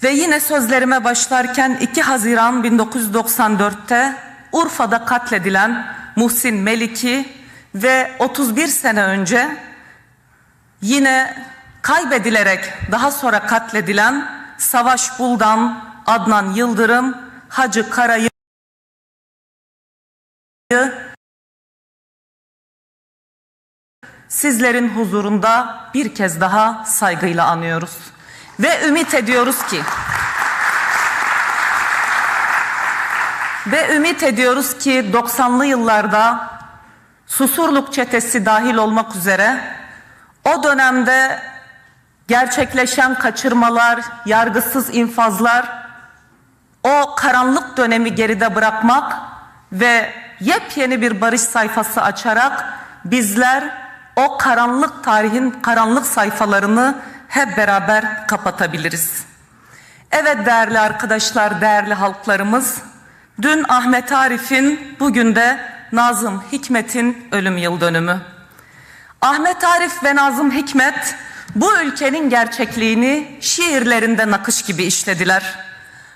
Ve yine sözlerime başlarken 2 Haziran 1994'te Urfa'da katledilen Muhsin Meliki ve 31 sene önce yine kaybedilerek daha sonra katledilen Savaş Buldan, Adnan Yıldırım, Hacı Kara'yı sizlerin huzurunda bir kez daha saygıyla anıyoruz. Ve ümit ediyoruz ki 90'lı yıllarda Susurluk çetesi dahil olmak üzere o dönemde gerçekleşen kaçırmalar, yargısız infazlar, o karanlık dönemi geride bırakmak ve yepyeni bir barış sayfası açarak bizler o karanlık tarihin karanlık sayfalarını hep beraber kapatabiliriz. Evet değerli arkadaşlar, değerli halklarımız, dün Ahmet Arif'in, bugün de Nazım Hikmet'in ölüm yıl dönümü. Ahmet Arif ve Nazım Hikmet bu ülkenin gerçekliğini şiirlerinde nakış gibi işlediler.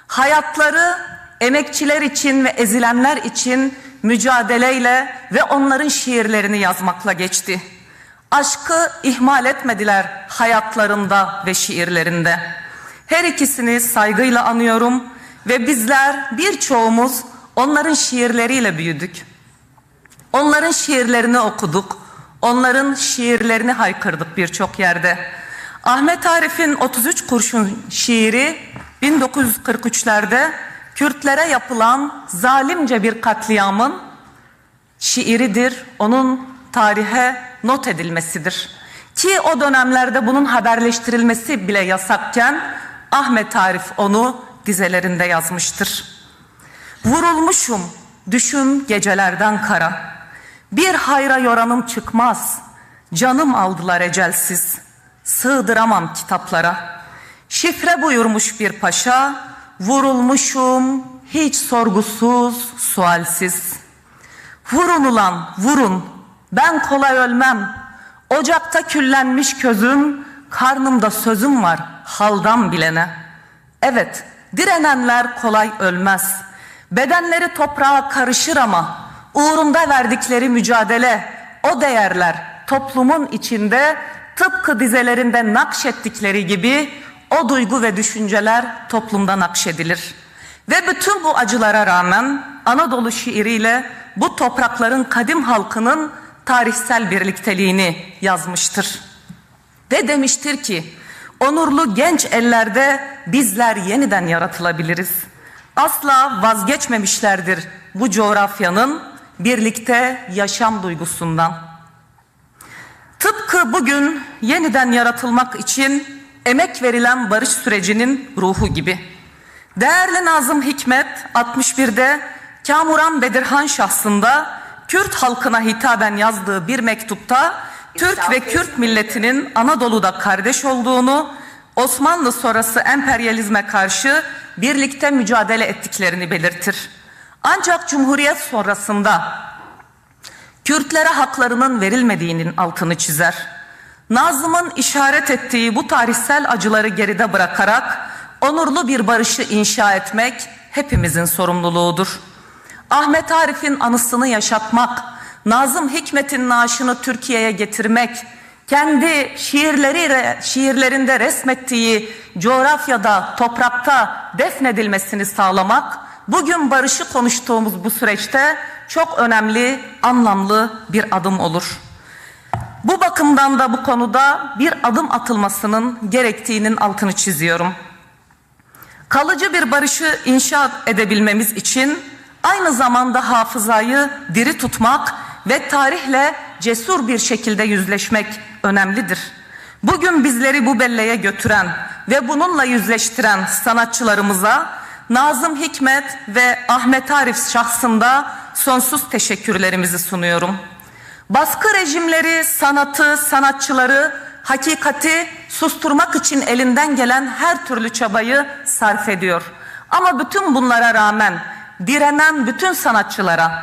Hayatları emekçiler için ve ezilenler için mücadeleyle ve onların şiirlerini yazmakla geçti. Aşkı ihmal etmediler hayatlarında ve şiirlerinde. Her ikisini saygıyla anıyorum ve bizler birçoğumuz onların şiirleriyle büyüdük. Onların şiirlerini okuduk, onların şiirlerini haykırdık birçok yerde. Ahmet Arif'in 33 Kurşun şiiri 1943'lerde Kürtlere yapılan zalimce bir katliamın şiiridir, onun tarihe not edilmesidir. Ki o dönemlerde bunun haberleştirilmesi bile yasakken Ahmet Arif onu dizelerinde yazmıştır. Vurulmuşum, düşüm gecelerden kara. Bir hayra yoranım çıkmaz, canım aldılar ecelsiz. Sığdıramam kitaplara. Şifre buyurmuş bir paşa, vurulmuşum hiç sorgusuz, sualsiz. Vurun ulan, vurun, ben kolay ölmem. Ocakta küllenmiş közüm, karnımda sözüm var haldan bilene. Evet, direnenler kolay ölmez. Bedenleri toprağa karışır ama uğrunda verdikleri mücadele, o değerler toplumun içinde tıpkı dizelerinde nakşettikleri gibi o duygu ve düşünceler toplumda nakşedilir. Ve bütün bu acılara rağmen Anadolu şiiriyle bu toprakların kadim halkının tarihsel birlikteliğini yazmıştır. Ve demiştir ki, onurlu genç ellerde bizler yeniden yaratılabiliriz. Asla vazgeçmemişlerdir bu coğrafyanın birlikte yaşam duygusundan. Tıpkı bugün yeniden yaratılmak için emek verilen barış sürecinin ruhu gibi. Değerli Nazım Hikmet 61'de Kamuran Bedirhan şahsında Kürt halkına hitaben yazdığı bir mektupta Türk ve Kürt milletinin Anadolu'da kardeş olduğunu, Osmanlı sonrası emperyalizme karşı birlikte mücadele ettiklerini belirtir. Ancak Cumhuriyet sonrasında Kürtlere haklarının verilmediğinin altını çizer. Nazım'ın işaret ettiği bu tarihsel acıları geride bırakarak onurlu bir barışı inşa etmek hepimizin sorumluluğudur. Ahmet Arif'in anısını yaşatmak, Nazım Hikmet'in naaşını Türkiye'ye getirmek, kendi şiirlerinde resmettiği coğrafyada, toprakta defnedilmesini sağlamak, bugün barışı konuştuğumuz bu süreçte çok önemli, anlamlı bir adım olur. Bu bakımdan da bu konuda bir adım atılmasının gerektiğinin altını çiziyorum. Kalıcı bir barışı inşa edebilmemiz için aynı zamanda hafızayı diri tutmak ve tarihle cesur bir şekilde yüzleşmek önemlidir. Bugün bizleri bu belleğe götüren ve bununla yüzleştiren sanatçılarımıza Nazım Hikmet ve Ahmet Arif şahsında sonsuz teşekkürlerimizi sunuyorum. Baskı rejimleri sanatı, sanatçıları, hakikati susturmak için elinden gelen her türlü çabayı sarf ediyor. Ama bütün bunlara rağmen direnen bütün sanatçılara,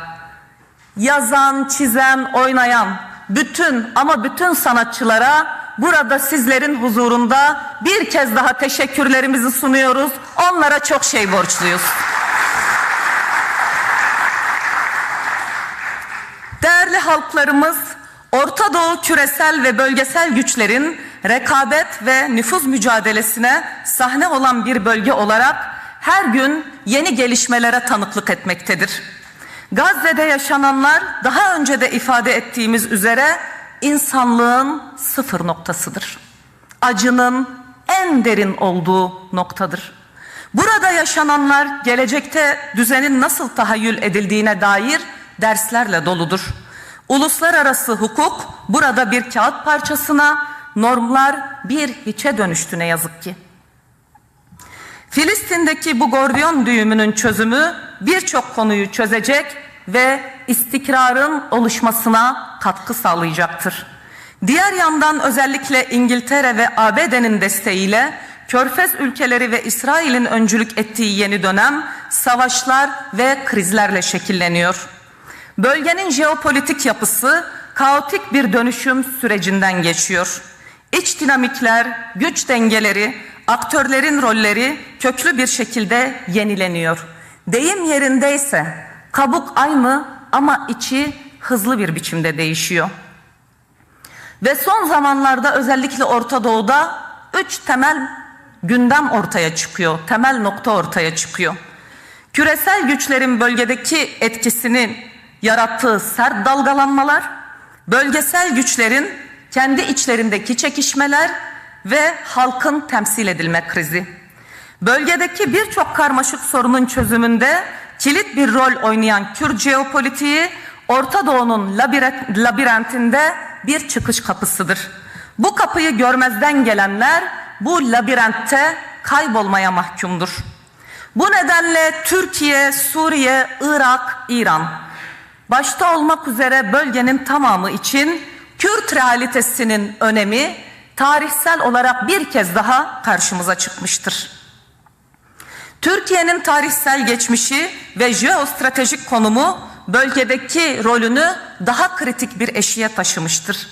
yazan, çizen, oynayan bütün sanatçılara burada sizlerin huzurunda bir kez daha teşekkürlerimizi sunuyoruz. Onlara çok şey borçluyuz. Değerli halklarımız, Orta Doğu küresel ve bölgesel güçlerin rekabet ve nüfuz mücadelesine sahne olan bir bölge olarak her gün yeni gelişmelere tanıklık etmektedir. Gazze'de yaşananlar daha önce de ifade ettiğimiz üzere insanlığın sıfır noktasıdır. Acının en derin olduğu noktadır. Burada yaşananlar gelecekte düzenin nasıl tahayyül edildiğine dair derslerle doludur. Uluslararası hukuk burada bir kağıt parçasına, normlar bir hiçe dönüştü ne yazık ki. Filistin'deki bu Gordiyon düğümünün çözümü birçok konuyu çözecek ve istikrarın oluşmasına katkı sağlayacaktır. Diğer yandan özellikle İngiltere ve ABD'nin desteğiyle Körfez ülkeleri ve İsrail'in öncülük ettiği yeni dönem savaşlar ve krizlerle şekilleniyor. Bölgenin jeopolitik yapısı kaotik bir dönüşüm sürecinden geçiyor. İç dinamikler, güç dengeleri, aktörlerin rolleri köklü bir şekilde yenileniyor. Deyim yerindeyse kabuk aynı ama içi hızlı bir biçimde değişiyor. Ve son zamanlarda özellikle Orta Doğu'da 3 temel gündem ortaya çıkıyor, temel nokta ortaya çıkıyor. Küresel güçlerin bölgedeki etkisinin yarattığı sert dalgalanmalar, bölgesel güçlerin kendi içlerindeki çekişmeler ve halkın temsil edilme krizi. Bölgedeki birçok karmaşık sorunun çözümünde kilit bir rol oynayan Kürt jeopolitiği Orta Doğu'nun labirentinde bir çıkış kapısıdır. Bu kapıyı görmezden gelenler bu labirentte kaybolmaya mahkumdur. Bu nedenle Türkiye, Suriye, Irak, İran başta olmak üzere bölgenin tamamı için Kürt realitesinin önemi tarihsel olarak bir kez daha karşımıza çıkmıştır. Türkiye'nin tarihsel geçmişi ve jeostratejik konumu bölgedeki rolünü daha kritik bir eşiğe taşımıştır.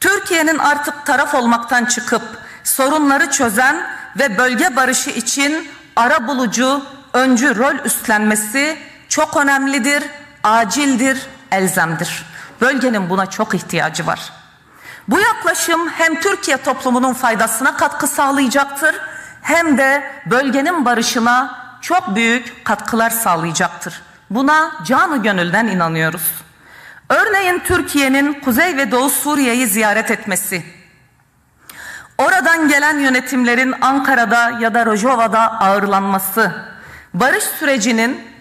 Türkiye'nin artık taraf olmaktan çıkıp sorunları çözen ve bölge barışı için arabulucu, öncü rol üstlenmesi çok önemlidir, acildir, elzemdir. Bölgenin buna çok ihtiyacı var. Bu yaklaşım hem Türkiye toplumunun faydasına katkı sağlayacaktır, hem de bölgenin barışına çok büyük katkılar sağlayacaktır. Buna canı gönülden inanıyoruz. Örneğin Türkiye'nin Kuzey ve Doğu Suriye'yi ziyaret etmesi, oradan gelen yönetimlerin Ankara'da ya da Rojava'da ağırlanması, barış sürecinin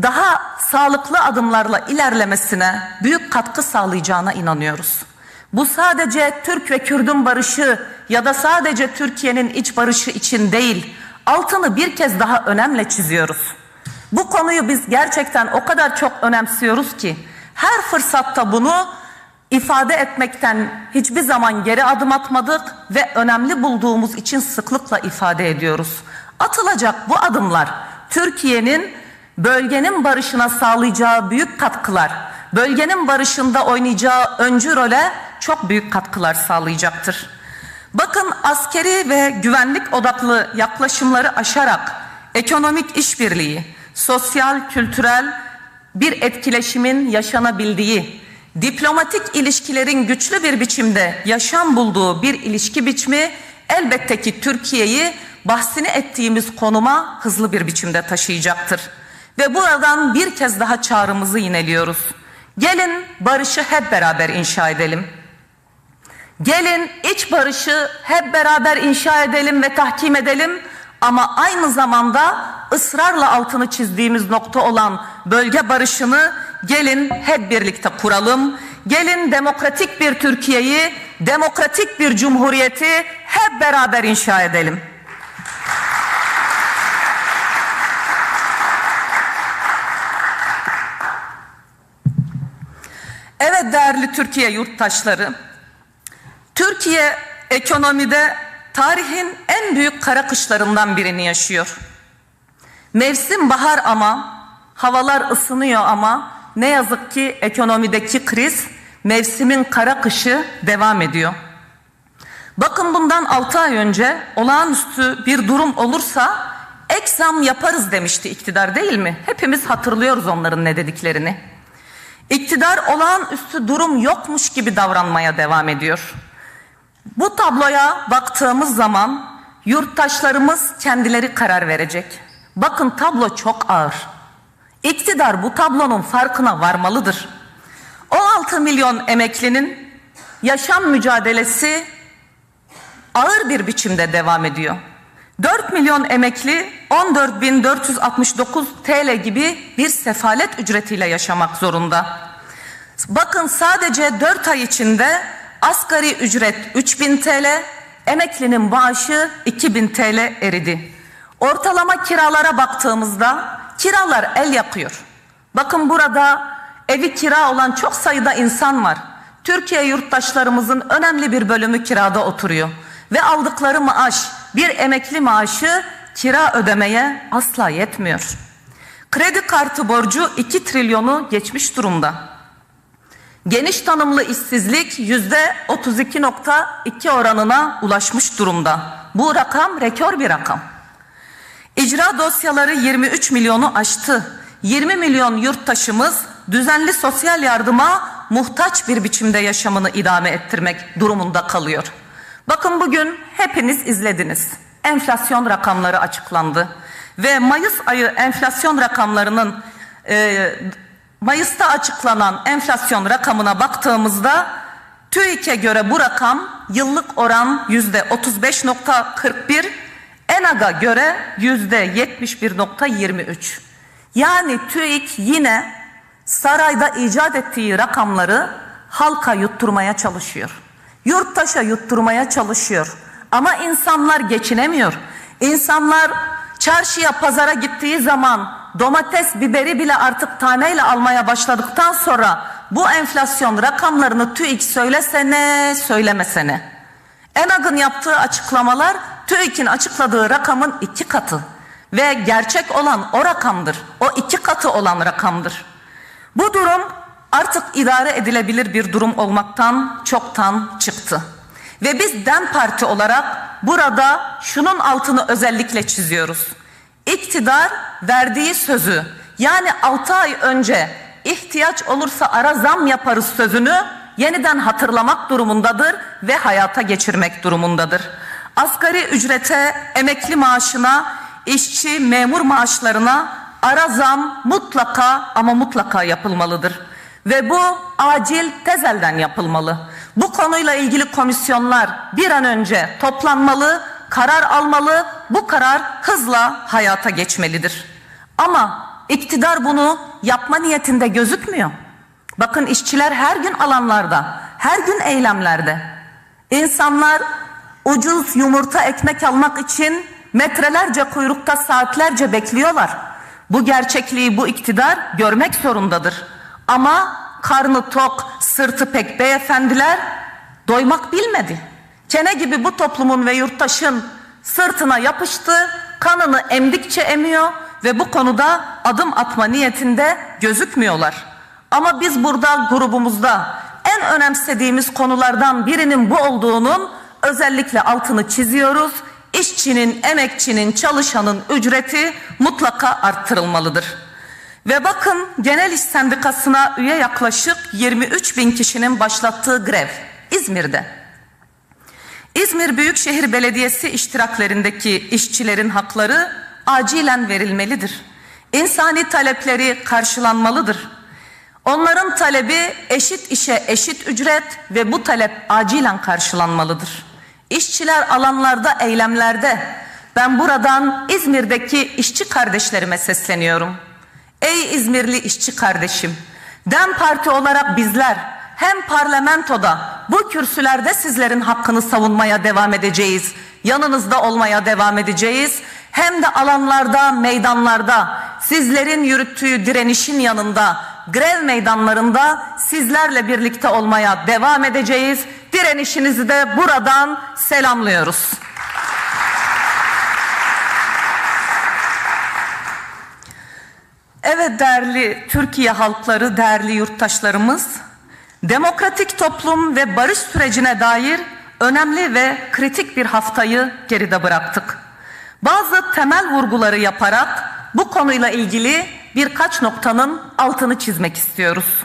daha sağlıklı adımlarla ilerlemesine büyük katkı sağlayacağına inanıyoruz. Bu sadece Türk ve Kürdün barışı ya da sadece Türkiye'nin iç barışı için değil, altını bir kez daha önemle çiziyoruz. Bu konuyu biz gerçekten o kadar çok önemsiyoruz ki her fırsatta bunu ifade etmekten hiçbir zaman geri adım atmadık ve önemli bulduğumuz için sıklıkla ifade ediyoruz. Atılacak bu adımlar Türkiye'nin bölgenin barışına sağlayacağı büyük katkılar, bölgenin barışında oynayacağı öncü role çok büyük katkılar sağlayacaktır. Bakın, askeri ve güvenlik odaklı yaklaşımları aşarak ekonomik işbirliği, sosyal, kültürel bir etkileşimin yaşanabildiği, diplomatik ilişkilerin güçlü bir biçimde yaşam bulduğu bir ilişki biçimi elbette ki Türkiye'yi bahsini ettiğimiz konuma hızlı bir biçimde taşıyacaktır. Ve buradan bir kez daha çağrımızı yineliyoruz. Gelin barışı hep beraber inşa edelim. Gelin iç barışı hep beraber inşa edelim ve tahkim edelim. Ama aynı zamanda ısrarla altını çizdiğimiz nokta olan bölge barışını gelin hep birlikte kuralım. Gelin demokratik bir Türkiye'yi, demokratik bir cumhuriyeti hep beraber inşa edelim. Evet değerli Türkiye yurttaşları, Türkiye ekonomide tarihin en büyük kara kışlarından birini yaşıyor. Mevsim bahar ama havalar ısınıyor ama ne yazık ki ekonomideki kriz, mevsimin kara kışı devam ediyor. Bakın bundan 6 ay önce olağanüstü bir durum olursa ek zam yaparız demişti iktidar, değil mi? Hepimiz hatırlıyoruz onların ne dediklerini. İktidar olağanüstü durum yokmuş gibi davranmaya devam ediyor. Bu tabloya baktığımız zaman yurttaşlarımız kendileri karar verecek. Bakın tablo çok ağır. İktidar bu tablonun farkına varmalıdır. 16 milyon emeklinin yaşam mücadelesi ağır bir biçimde devam ediyor. 4 milyon emekli 14.469 TL gibi bir sefalet ücretiyle yaşamak zorunda. Bakın sadece 4 ay içinde asgari ücret 3.000 TL, emeklinin maaşı 2.000 TL eridi. Ortalama kiralara baktığımızda kiralar el yakıyor. Bakın burada evi kira olan çok sayıda insan var. Türkiye yurttaşlarımızın önemli bir bölümü kirada oturuyor. Ve aldıkları maaş, bir emekli maaşı kira ödemeye asla yetmiyor. Kredi kartı borcu 2 trilyonu geçmiş durumda. Geniş tanımlı işsizlik %32.2 oranına ulaşmış durumda. Bu rakam rekor bir rakam. İcra dosyaları 23 milyonu aştı. 20 milyon yurttaşımız düzenli sosyal yardıma muhtaç bir biçimde yaşamını idame ettirmek durumunda kalıyor. Bakın bugün hepiniz izlediniz. Enflasyon rakamları açıklandı. Ve Mayıs ayı enflasyon rakamlarının Mayıs'ta açıklanan enflasyon rakamına baktığımızda TÜİK'e göre bu rakam yıllık oran %35.41, ENAG'a göre %71.23. Yani TÜİK yine sarayda icat ettiği rakamları halka yutturmaya çalışıyor. Yurttaşa yutturmaya çalışıyor. Ama insanlar geçinemiyor. İnsanlar çarşıya, pazara gittiği zaman domates, biberi bile artık taneyle almaya başladıktan sonra bu enflasyon rakamlarını TÜİK söylesene, söylemesene. ENAG'ın yaptığı açıklamalar TÜİK'in açıkladığı rakamın 2 katı. Ve gerçek olan o rakamdır. O 2 katı olan rakamdır. Bu durum artık idare edilebilir bir durum olmaktan çoktan çıktı. Ve biz DEM Parti olarak burada şunun altını özellikle çiziyoruz. İktidar verdiği sözü, yani 6 ay önce ihtiyaç olursa ara zam yaparız sözünü yeniden hatırlamak durumundadır ve hayata geçirmek durumundadır. Asgari ücrete, emekli maaşına, işçi, memur maaşlarına ara zam mutlaka ama mutlaka yapılmalıdır. Ve bu acil tezelden yapılmalı. Bu konuyla ilgili komisyonlar bir an önce toplanmalı, karar almalı, bu karar hızla hayata geçmelidir. Ama iktidar bunu yapma niyetinde gözükmüyor. Bakın işçiler her gün alanlarda, her gün eylemlerde. İnsanlar ucuz yumurta, ekmek almak için metrelerce kuyrukta saatlerce bekliyorlar. Bu gerçekliği bu iktidar görmek zorundadır. Ama karnı tok, sırtı pek beyefendiler doymak bilmedi. Kene gibi bu toplumun ve yurttaşın sırtına yapıştı, kanını emdikçe emiyor ve bu konuda adım atma niyetinde gözükmüyorlar. Ama biz burada grubumuzda en önemsediğimiz konulardan birinin bu olduğunun özellikle altını çiziyoruz. İşçinin, emekçinin, çalışanın ücreti mutlaka arttırılmalıdır. Ve bakın Genel İş Sendikası'na üye yaklaşık 23 bin kişinin başlattığı grev İzmir'de. İzmir Büyükşehir Belediyesi iştiraklerindeki işçilerin hakları acilen verilmelidir. İnsani talepleri karşılanmalıdır. Onların talebi eşit işe eşit ücret ve bu talep acilen karşılanmalıdır. İşçiler alanlarda, eylemlerde. Ben buradan İzmir'deki işçi kardeşlerime sesleniyorum. Ey İzmirli işçi kardeşim, DEM Parti olarak bizler hem parlamentoda bu kürsülerde sizlerin hakkını savunmaya devam edeceğiz, yanınızda olmaya devam edeceğiz. Hem de alanlarda, meydanlarda, sizlerin yürüttüğü direnişin yanında, grev meydanlarında sizlerle birlikte olmaya devam edeceğiz. Direnişinizi de buradan selamlıyoruz. Evet değerli Türkiye halkları, değerli yurttaşlarımız, demokratik toplum ve barış sürecine dair önemli ve kritik bir haftayı geride bıraktık. Bazı temel vurguları yaparak bu konuyla ilgili birkaç noktanın altını çizmek istiyoruz.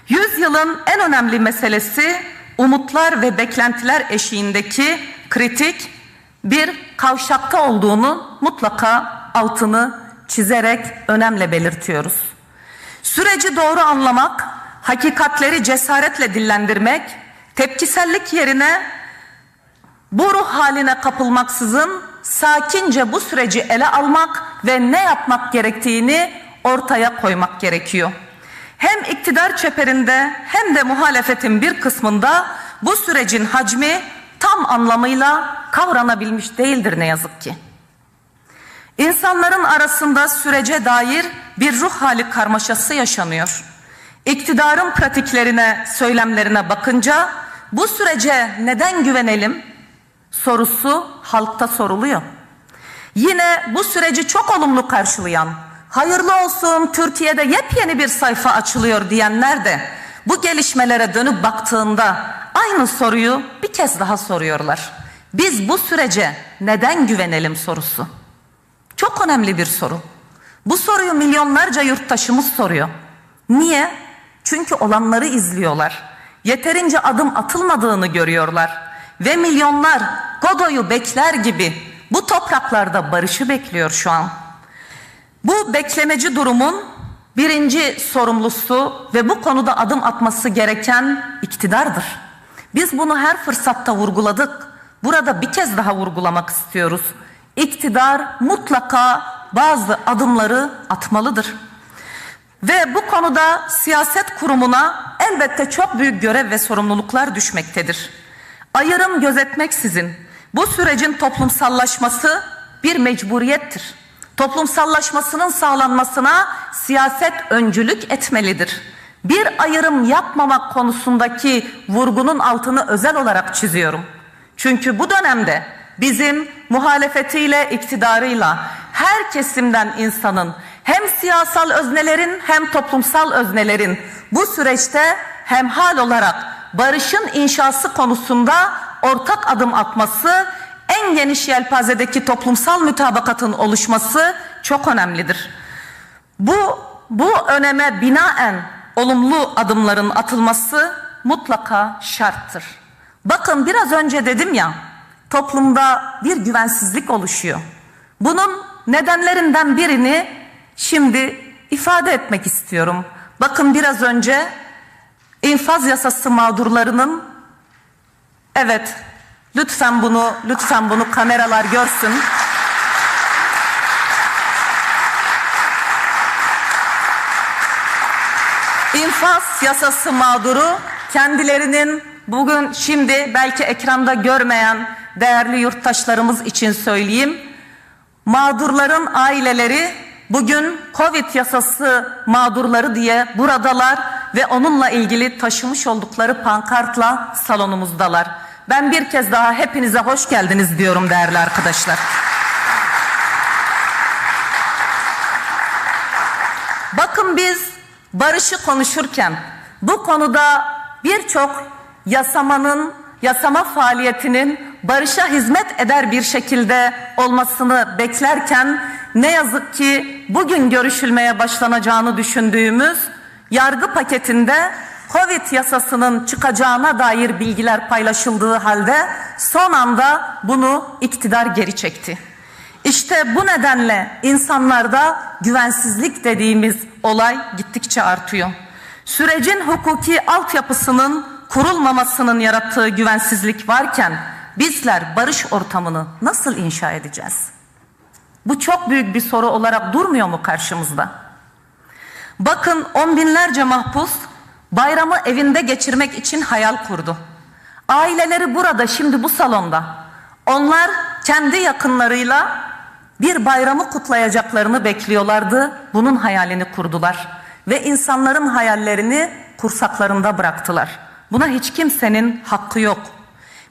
Yüzyılın en önemli meselesi umutlar ve beklentiler eşiğindeki kritik bir kavşakta olduğunu mutlaka altını çizerek önemle belirtiyoruz. Süreci doğru anlamak, hakikatleri cesaretle dillendirmek, tepkisellik yerine bu ruh haline kapılmaksızın sakince bu süreci ele almak ve ne yapmak gerektiğini ortaya koymak gerekiyor. Hem iktidar çeperinde hem de muhalefetin bir kısmında bu sürecin hacmi tam anlamıyla kavranabilmiş değildir ne yazık ki. İnsanların arasında sürece dair bir ruh hali karmaşası yaşanıyor. İktidarın pratiklerine, söylemlerine bakınca bu sürece neden güvenelim sorusu halkta soruluyor. Yine bu süreci çok olumlu karşılayan, hayırlı olsun Türkiye'de yepyeni bir sayfa açılıyor diyenler de bu gelişmelere dönüp baktığında aynı soruyu bir kez daha soruyorlar. Biz bu sürece neden güvenelim sorusu. Çok önemli bir soru. Bu soruyu milyonlarca yurttaşımız soruyor. Niye? Çünkü olanları izliyorlar. Yeterince adım atılmadığını görüyorlar. Ve milyonlar Godoy'u bekler gibi bu topraklarda barışı bekliyor şu an. Bu beklemeci durumun birinci sorumlusu ve bu konuda adım atması gereken iktidardır. Biz bunu her fırsatta vurguladık. Burada bir kez daha vurgulamak istiyoruz. İktidar mutlaka bazı adımları atmalıdır. Ve bu konuda siyaset kurumuna elbette çok büyük görev ve sorumluluklar düşmektedir. Ayrım gözetmeksizin bu sürecin toplumsallaşması bir mecburiyettir. Toplumsallaşmasının sağlanmasına siyaset öncülük etmelidir. Bir ayrım yapmamak konusundaki vurgunun altını özel olarak çiziyorum. Çünkü bu dönemde bizim muhalefetiyle, iktidarıyla her kesimden insanın hem siyasal öznelerin hem toplumsal öznelerin bu süreçte hemhal olarak barışın inşası konusunda ortak adım atması, en geniş yelpazedeki toplumsal mütabakatın oluşması çok önemlidir. Bu öneme binaen olumlu adımların atılması mutlaka şarttır. Bakın biraz önce dedim ya, toplumda bir güvensizlik oluşuyor. Bunun nedenlerinden birini şimdi ifade etmek istiyorum. Bakın biraz önce infaz yasası mağdurlarının, evet lütfen bunu kameralar görsün. İnfaz yasası mağduru kendilerinin bugün şimdi belki ekranda görmeyen değerli yurttaşlarımız için söyleyeyim. Mağdurların aileleri bugün Covid yasası mağdurları diye buradalar ve onunla ilgili taşımış oldukları pankartla salonumuzdalar. Ben bir kez daha hepinize hoş geldiniz diyorum değerli arkadaşlar. Bakın biz barışı konuşurken bu konuda birçok yasama faaliyetinin barışa hizmet eder bir şekilde olmasını beklerken ne yazık ki bugün görüşülmeye başlanacağını düşündüğümüz yargı paketinde Covid yasasının çıkacağına dair bilgiler paylaşıldığı halde son anda bunu iktidar geri çekti. İşte bu nedenle insanlarda güvensizlik dediğimiz olay gittikçe artıyor. Sürecin hukuki altyapısının kurulmamasının yarattığı güvensizlik varken bizler barış ortamını nasıl inşa edeceğiz? Bu çok büyük bir soru olarak durmuyor mu karşımızda? Bakın on binlerce mahpus bayramı evinde geçirmek için hayal kurdu. Aileleri burada şimdi bu salonda. Onlar kendi yakınlarıyla bir bayramı kutlayacaklarını bekliyorlardı. Bunun hayalini kurdular. Ve insanların hayallerini kursaklarında bıraktılar. Buna hiç kimsenin hakkı yok.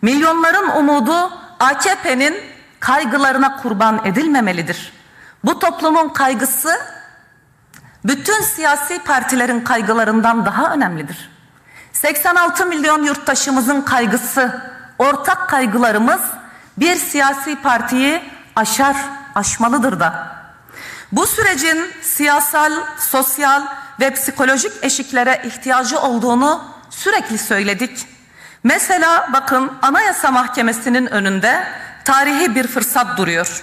Milyonların umudu AKP'nin kaygılarına kurban edilmemelidir. Bu toplumun kaygısı bütün siyasi partilerin kaygılarından daha önemlidir. 86 milyon yurttaşımızın kaygısı ortak kaygılarımız bir siyasi partiyi aşmalıdır da. Bu sürecin siyasal, sosyal ve psikolojik eşiklere ihtiyacı olduğunu sürekli söyledik. Mesela bakın, Anayasa Mahkemesi'nin önünde tarihi bir fırsat duruyor.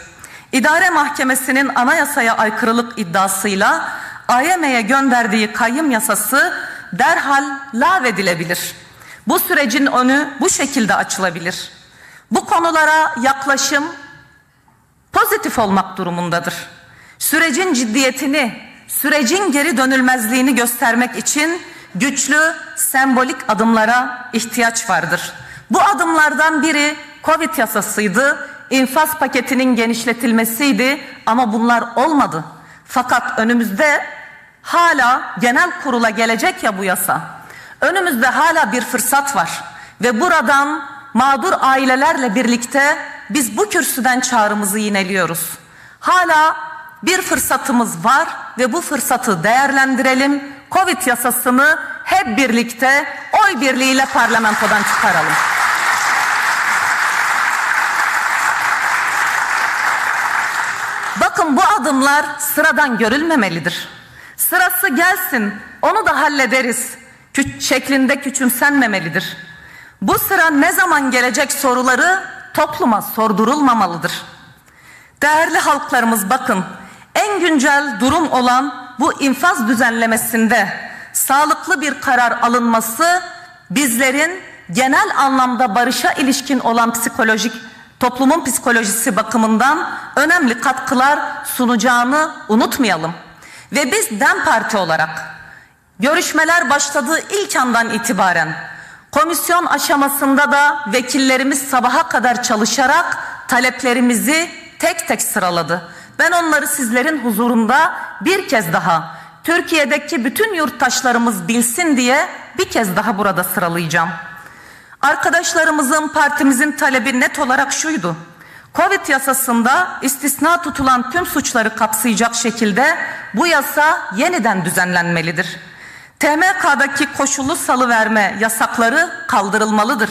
İdare Mahkemesi'nin anayasaya aykırılık iddiasıyla AYM'ye gönderdiği kayyım yasası derhal lağvedilebilir. Bu sürecin önü bu şekilde açılabilir. Bu konulara yaklaşım pozitif olmak durumundadır. Sürecin ciddiyetini, sürecin geri dönülmezliğini göstermek için güçlü, sembolik adımlara ihtiyaç vardır. Bu adımlardan biri Covid yasasıydı, infaz paketinin genişletilmesiydi ama bunlar olmadı. Fakat önümüzde hala genel kurula gelecek ya bu yasa. Önümüzde hala bir fırsat var ve buradan mağdur ailelerle birlikte biz bu kürsüden çağrımızı yineliyoruz. Hala bir fırsatımız var ve bu fırsatı değerlendirelim. Covid yasasını hep birlikte oy birliğiyle parlamentodan çıkaralım. Bakın, bu adımlar sıradan görülmemelidir. Sırası gelsin, onu da hallederiz şeklinde küçümsenmemelidir. Bu sıra ne zaman gelecek soruları topluma sordurulmamalıdır. Değerli halklarımız, bakın, en güncel durum olan bu infaz düzenlemesinde sağlıklı bir karar alınması bizlerin genel anlamda barışa ilişkin olan toplumun psikolojisi bakımından önemli katkılar sunacağını unutmayalım. Ve biz DEM Parti olarak görüşmeler başladığı ilk andan itibaren komisyon aşamasında da vekillerimiz sabaha kadar çalışarak taleplerimizi tek tek sıraladı. Ben onları sizlerin huzurunda bir kez daha, Türkiye'deki bütün yurttaşlarımız bilsin diye bir kez daha burada sıralayacağım. Arkadaşlarımızın, partimizin talebi net olarak şuydu: Covid yasasında istisna tutulan tüm suçları kapsayacak şekilde bu yasa yeniden düzenlenmelidir. TMK'daki koşullu salıverme yasakları kaldırılmalıdır.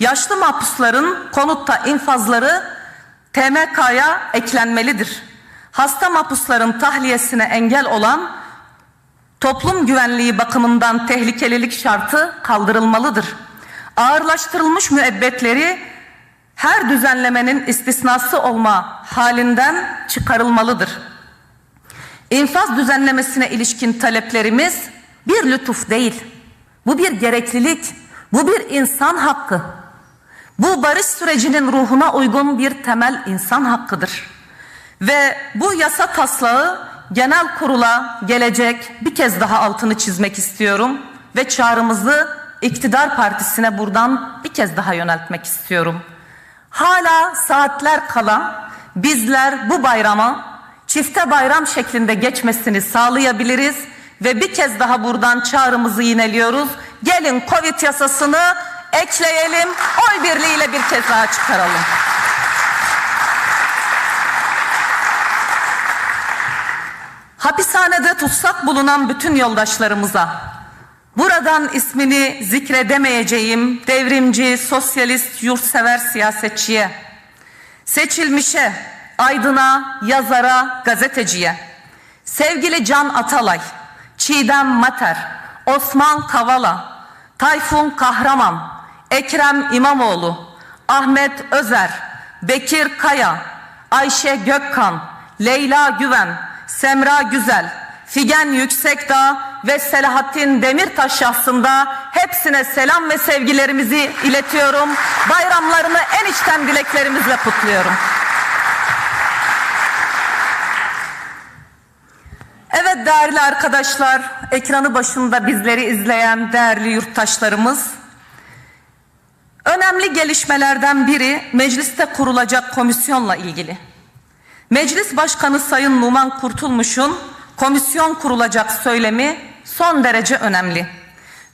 Yaşlı mahpusların konutta infazları TMK'ya eklenmelidir. Hasta mahpusların tahliyesine engel olan toplum güvenliği bakımından tehlikelilik şartı kaldırılmalıdır. Ağırlaştırılmış müebbetleri her düzenlemenin istisnası olma halinden çıkarılmalıdır. İnfaz düzenlemesine ilişkin taleplerimiz bir lütuf değil. Bu bir gereklilik, bu bir insan hakkı. Bu barış sürecinin ruhuna uygun bir temel insan hakkıdır. Ve bu yasa taslağı genel kurula gelecek, bir kez daha altını çizmek istiyorum ve çağrımızı iktidar partisine buradan bir kez daha yöneltmek istiyorum. Hala saatler kala bizler bu bayramı çifte bayram şeklinde geçmesini sağlayabiliriz ve bir kez daha buradan çağrımızı yineliyoruz. Gelin Covid yasasını ekleyelim, oy birliğiyle bir kez daha çıkaralım. Hapishanede tutsak bulunan bütün yoldaşlarımıza, buradan ismini zikredemeyeceğim devrimci, sosyalist, yurtsever siyasetçiye, seçilmişe, aydına, yazara, gazeteciye, sevgili Can Atalay, Çiğdem Mater, Osman Kavala, Tayfun Kahraman, Ekrem İmamoğlu, Ahmet Özer, Bekir Kaya, Ayşe Gökkan, Leyla Güven, Semra Güzel, Figen Yüksekdağ ve Selahattin Demirtaş şahsında hepsine selam ve sevgilerimizi iletiyorum. Bayramlarını en içten dileklerimizle kutluyorum. Evet değerli arkadaşlar, ekranı başında bizleri izleyen değerli yurttaşlarımız, önemli gelişmelerden biri mecliste kurulacak komisyonla ilgili. Meclis Başkanı Sayın Numan Kurtulmuş'un komisyon kurulacak söylemi son derece önemli.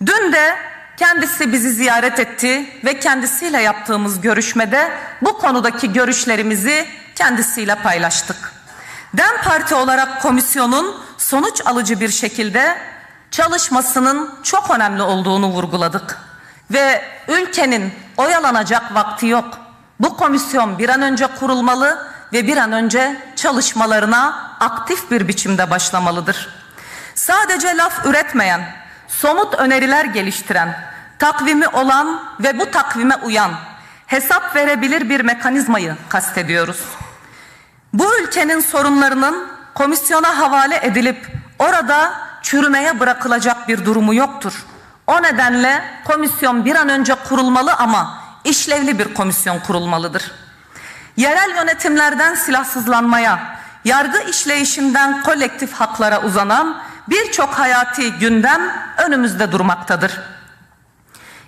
Dün de kendisi bizi ziyaret etti ve kendisiyle yaptığımız görüşmede bu konudaki görüşlerimizi kendisiyle paylaştık. DEM Parti olarak komisyonun sonuç alıcı bir şekilde çalışmasının çok önemli olduğunu vurguladık. ve ülkenin oyalanacak vakti yok. Bu komisyon bir an önce kurulmalı ve bir an önce çalışmalarına aktif bir biçimde başlamalıdır. Sadece laf üretmeyen, somut öneriler geliştiren, takvimi olan ve bu takvime uyan, hesap verebilir bir mekanizmayı kastediyoruz. Bu ülkenin sorunlarının komisyona havale edilip orada çürümeye bırakılacak bir durumu yoktur. O nedenle komisyon bir an önce kurulmalı ama işlevli bir komisyon kurulmalıdır. Yerel yönetimlerden silahsızlanmaya, yargı işleyişinden kolektif haklara uzanan birçok hayati gündem önümüzde durmaktadır.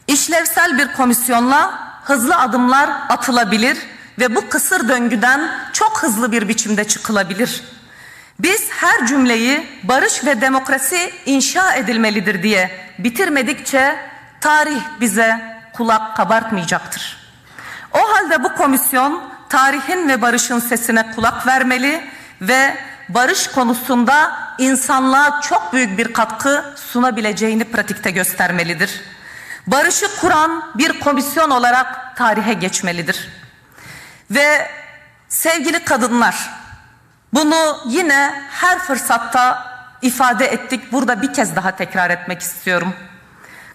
İşlevsel bir komisyonla hızlı adımlar atılabilir ve bu kısır döngüden çok hızlı bir biçimde çıkılabilir. Biz her cümleyi barış ve demokrasi inşa edilmelidir diye bitirmedikçe tarih bize kulak kabartmayacaktır. O halde bu komisyon tarihin ve barışın sesine kulak vermeli ve barış konusunda insanlığa çok büyük bir katkı sunabileceğini pratikte göstermelidir. Barışı kuran bir komisyon olarak tarihe geçmelidir. Ve sevgili kadınlar, bunu yine her fırsatta ifade ettik. Burada bir kez daha tekrar etmek istiyorum.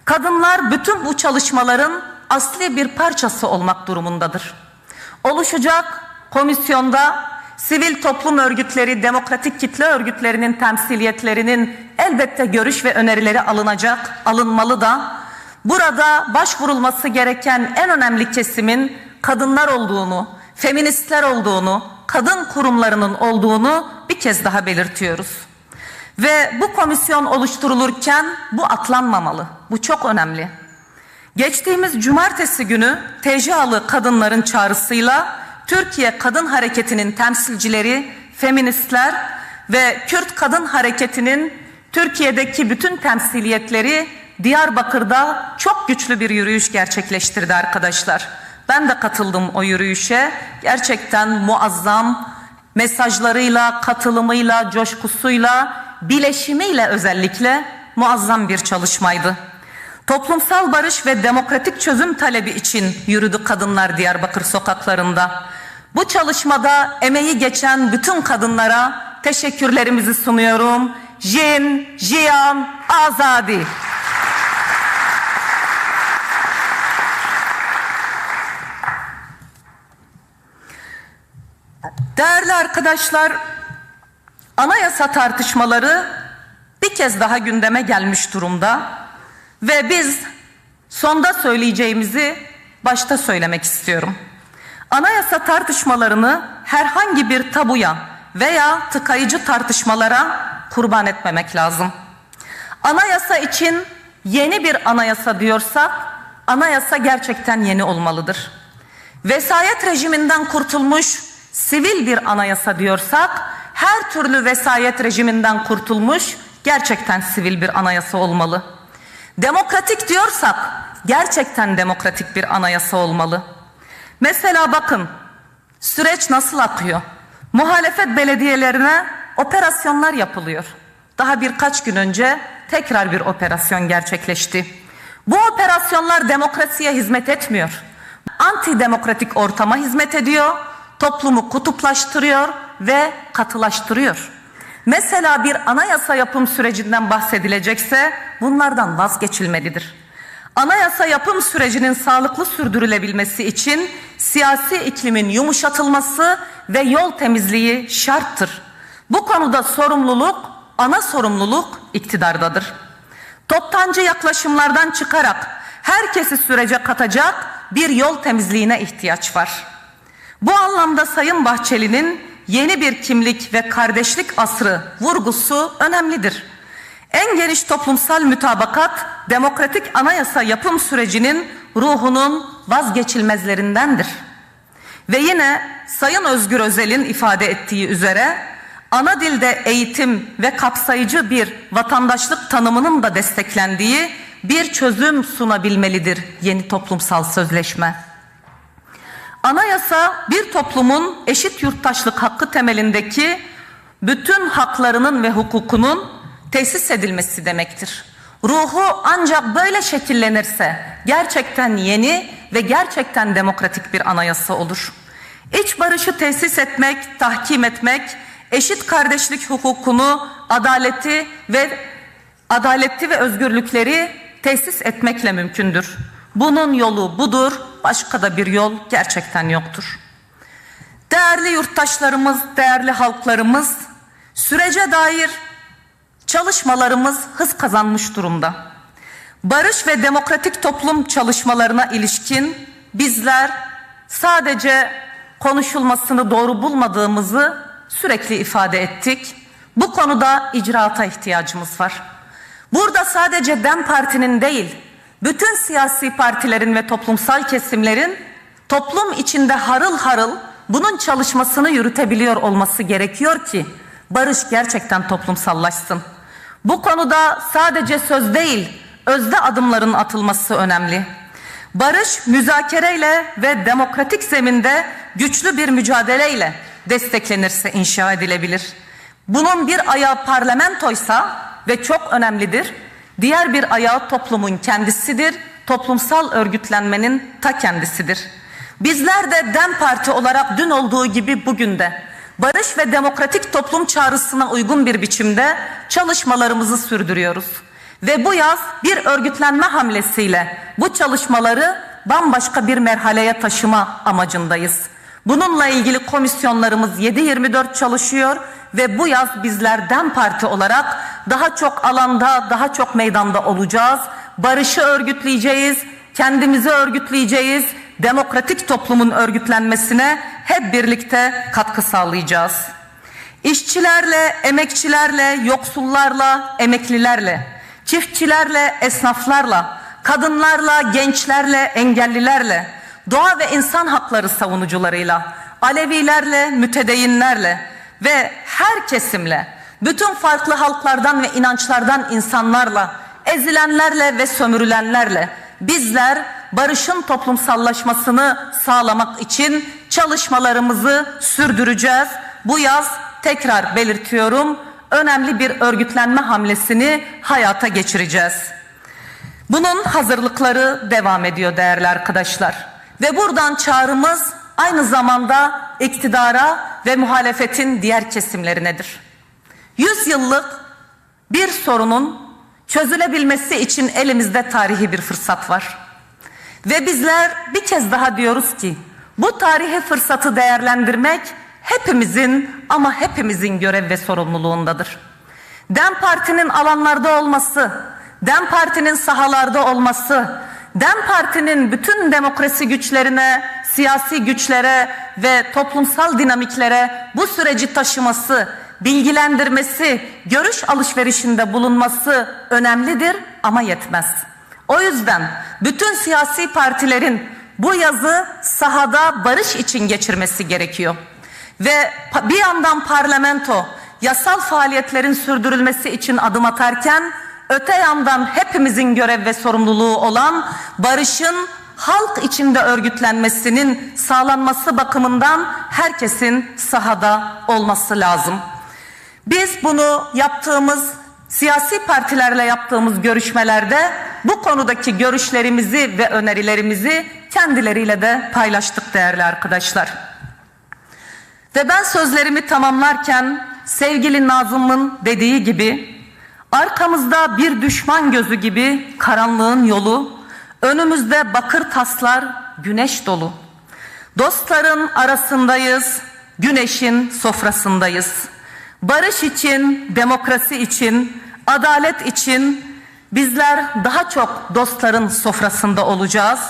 Kadınlar bütün bu çalışmaların asli bir parçası olmak durumundadır. Oluşacak komisyonda sivil toplum örgütleri, demokratik kitle örgütlerinin temsiliyetlerinin elbette görüş ve önerileri alınmalı da burada başvurulması gereken en önemli kesimin kadınlar olduğunu, feministler olduğunu, kadın kurumlarının olduğunu bir kez daha belirtiyoruz. Ve bu komisyon oluşturulurken bu atlanmamalı. Bu çok önemli. Geçtiğimiz cumartesi günü TCA'lı kadınların çağrısıyla Türkiye Kadın Hareketi'nin temsilcileri, feministler ve Kürt Kadın Hareketi'nin Türkiye'deki bütün temsiliyetleri Diyarbakır'da çok güçlü bir yürüyüş gerçekleştirdi arkadaşlar. Ben de katıldım o yürüyüşe. Gerçekten muazzam mesajlarıyla, katılımıyla, coşkusuyla, bileşimiyle özellikle muazzam bir çalışmaydı. Toplumsal barış ve demokratik çözüm talebi için yürüdü kadınlar Diyarbakır sokaklarında. Bu çalışmada emeği geçen bütün kadınlara teşekkürlerimizi sunuyorum. Jin, Jiyan, Azadi. Değerli arkadaşlar, anayasa tartışmaları bir kez daha gündeme gelmiş durumda ve biz sonda söyleyeceğimizi başta söylemek istiyorum. Anayasa tartışmalarını herhangi bir tabuya veya tıkayıcı tartışmalara kurban etmemek lazım. Anayasa için yeni bir anayasa diyorsak, anayasa gerçekten yeni olmalıdır. Vesayet rejiminden kurtulmuş sivil bir anayasa diyorsak, her türlü vesayet rejiminden kurtulmuş gerçekten sivil bir anayasa olmalı. Demokratik diyorsak gerçekten demokratik bir anayasa olmalı. Mesela bakın süreç nasıl akıyor? Muhalefet belediyelerine operasyonlar yapılıyor. Daha birkaç gün önce tekrar bir operasyon gerçekleşti. Bu operasyonlar demokrasiye hizmet etmiyor. Antidemokratik ortama hizmet ediyor, toplumu kutuplaştırıyor ve katılaştırıyor. Mesela bir anayasa yapım sürecinden bahsedilecekse bunlardan vazgeçilmelidir. Anayasa yapım sürecinin sağlıklı sürdürülebilmesi için siyasi iklimin yumuşatılması ve yol temizliği şarttır. Bu konuda sorumluluk, ana sorumluluk iktidardadır. Toptancı yaklaşımlardan çıkarak herkesi sürece katacak bir yol temizliğine ihtiyaç var. Bu anlamda Sayın Bahçeli'nin yeni bir kimlik ve kardeşlik asrı vurgusu önemlidir. En geniş toplumsal mütabakat, demokratik anayasa yapım sürecinin ruhunun vazgeçilmezlerindendir. Ve yine Sayın Özgür Özel'in ifade ettiği üzere, ana dilde eğitim ve kapsayıcı bir vatandaşlık tanımının da desteklendiği bir çözüm sunabilmelidir yeni toplumsal sözleşme. Anayasa bir toplumun eşit yurttaşlık hakkı temelindeki bütün haklarının ve hukukunun tesis edilmesi demektir. Ruhu ancak böyle şekillenirse gerçekten yeni ve gerçekten demokratik bir anayasa olur. İç barışı tesis etmek, tahkim etmek, eşit kardeşlik hukukunu, adaleti ve özgürlükleri tesis etmekle mümkündür. Bunun yolu budur, başka da bir yol gerçekten yoktur. Değerli yurttaşlarımız, değerli halklarımız, sürece dair çalışmalarımız hız kazanmış durumda. Barış ve demokratik toplum çalışmalarına ilişkin bizler sadece konuşulmasını doğru bulmadığımızı sürekli ifade ettik. Bu konuda icraata ihtiyacımız var. Burada sadece DEM Parti'nin değil, bütün siyasi partilerin ve toplumsal kesimlerin toplum içinde harıl harıl bunun çalışmasını yürütebiliyor olması gerekiyor ki barış gerçekten toplumsallaşsın. Bu konuda sadece söz değil, özde adımların atılması önemli. Barış, müzakereyle ve demokratik zeminde güçlü bir mücadeleyle desteklenirse inşa edilebilir. Bunun bir ayağı parlamentoysa ve çok önemlidir, diğer bir ayağı toplumun kendisidir, toplumsal örgütlenmenin ta kendisidir. Bizler de DEM Parti olarak dün olduğu gibi bugün de barış ve demokratik toplum çağrısına uygun bir biçimde çalışmalarımızı sürdürüyoruz. Ve bu yaz bir örgütlenme hamlesiyle bu çalışmaları bambaşka bir merhaleye taşıma amacındayız. Bununla ilgili komisyonlarımız 7/24 çalışıyor ve bu yaz bizler DEM Parti olarak daha çok alanda, daha çok meydanda olacağız. Barışı örgütleyeceğiz, kendimizi örgütleyeceğiz, demokratik toplumun örgütlenmesine hep birlikte katkı sağlayacağız. İşçilerle, emekçilerle, yoksullarla, emeklilerle, çiftçilerle, esnaflarla, kadınlarla, gençlerle, engellilerle, doğa ve insan hakları savunucularıyla, Alevilerle, mütedeyinlerle ve her kesimle, bütün farklı halklardan ve inançlardan insanlarla, ezilenlerle ve sömürülenlerle bizler barışın toplumsallaşmasını sağlamak için çalışmalarımızı sürdüreceğiz. Bu yaz tekrar belirtiyorum, önemli bir örgütlenme hamlesini hayata geçireceğiz. Bunun hazırlıkları devam ediyor değerli arkadaşlar. Ve buradan çağrımız aynı zamanda iktidara ve muhalefetin diğer kesimlerinedir. 100 yıllık bir sorunun çözülebilmesi için elimizde tarihi bir fırsat var. Ve bizler bir kez daha diyoruz ki bu tarihi fırsatı değerlendirmek hepimizin ama hepimizin görev ve sorumluluğundadır. DEM Parti'nin alanlarda olması, DEM Parti'nin sahalarda olması, DEM Parti'nin bütün demokrasi güçlerine, siyasi güçlere ve toplumsal dinamiklere bu süreci taşıması, bilgilendirmesi, görüş alışverişinde bulunması önemlidir ama yetmez. O yüzden bütün siyasi partilerin bu yazı sahada barış için geçirmesi gerekiyor. Ve bir yandan parlamento yasal faaliyetlerin sürdürülmesi için adım atarken öte yandan hepimizin görev ve sorumluluğu olan barışın halk içinde örgütlenmesinin sağlanması bakımından herkesin sahada olması lazım. Biz bunu yaptığımız siyasi partilerle yaptığımız görüşmelerde bu konudaki görüşlerimizi ve önerilerimizi kendileriyle de paylaştık değerli arkadaşlar. Ve ben sözlerimi tamamlarken sevgili Nazım'ın dediği gibi arkamızda bir düşman gözü gibi karanlığın yolu, önümüzde bakır taslar güneş dolu. Dostların arasındayız, güneşin sofrasındayız. Barış için, demokrasi için, adalet için bizler daha çok dostların sofrasında olacağız.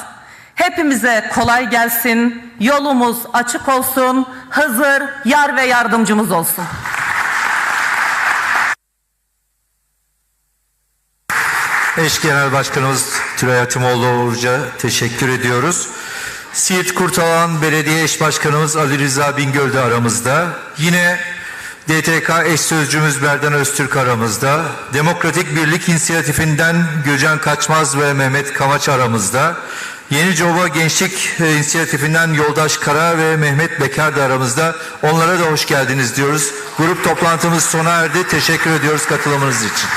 Hepimize kolay gelsin, yolumuz açık olsun, Hızır yar ve yardımcımız olsun. Eş Genel Başkanımız Tülay Hatimoğlu Uğur'a teşekkür ediyoruz. Siirt Kurtalan Belediye Eş Başkanımız Ali Rıza Bingöl de aramızda. Yine DTK eş sözcümüz Berdan Öztürk aramızda. Demokratik Birlik İnisiyatifinden Gürcan Kaçmaz ve Mehmet Kamaç aramızda. Yenicova Gençlik İnisiyatifinden Yoldaş Kara ve Mehmet Bekar da aramızda. Onlara da hoş geldiniz diyoruz. Grup toplantımız sona erdi. Teşekkür ediyoruz katılımınız için.